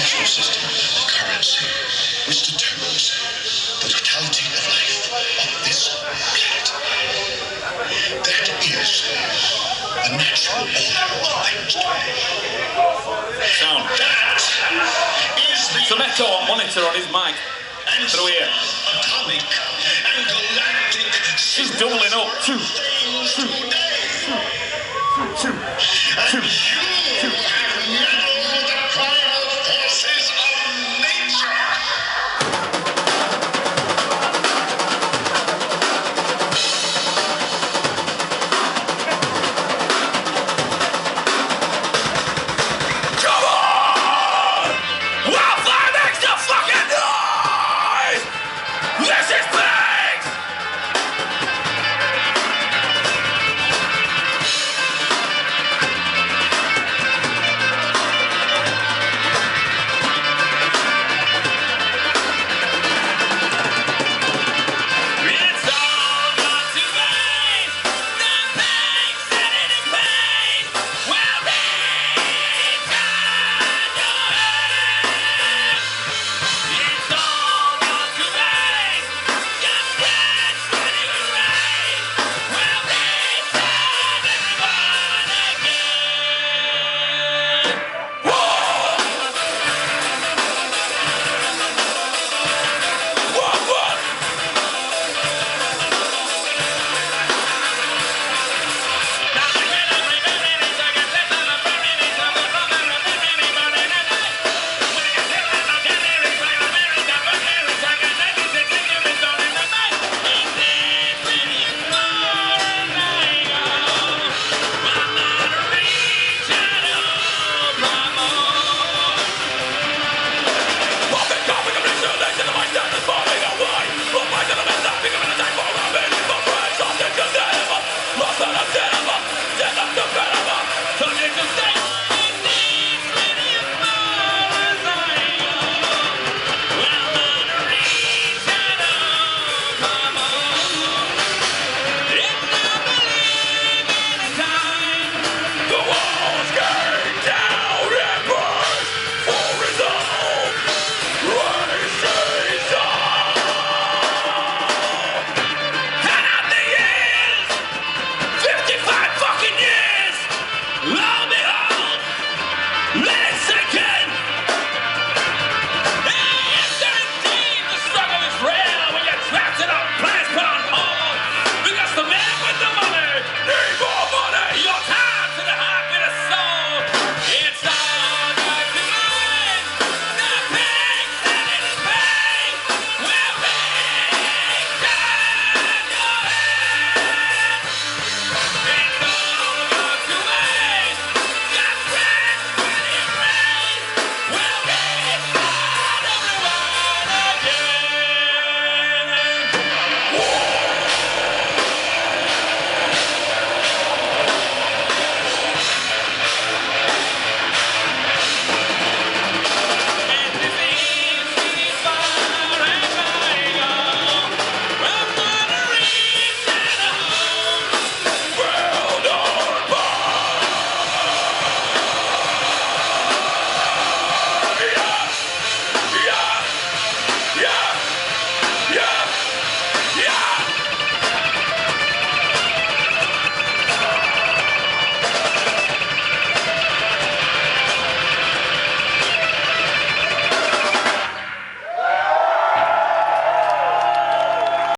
international system of currency which determines the totality of life on this planet. That is the natural order of things today. Sound. That is the Some echo on monitor on his mic. Through here. atomic and galactic She's doubling up. things today. And you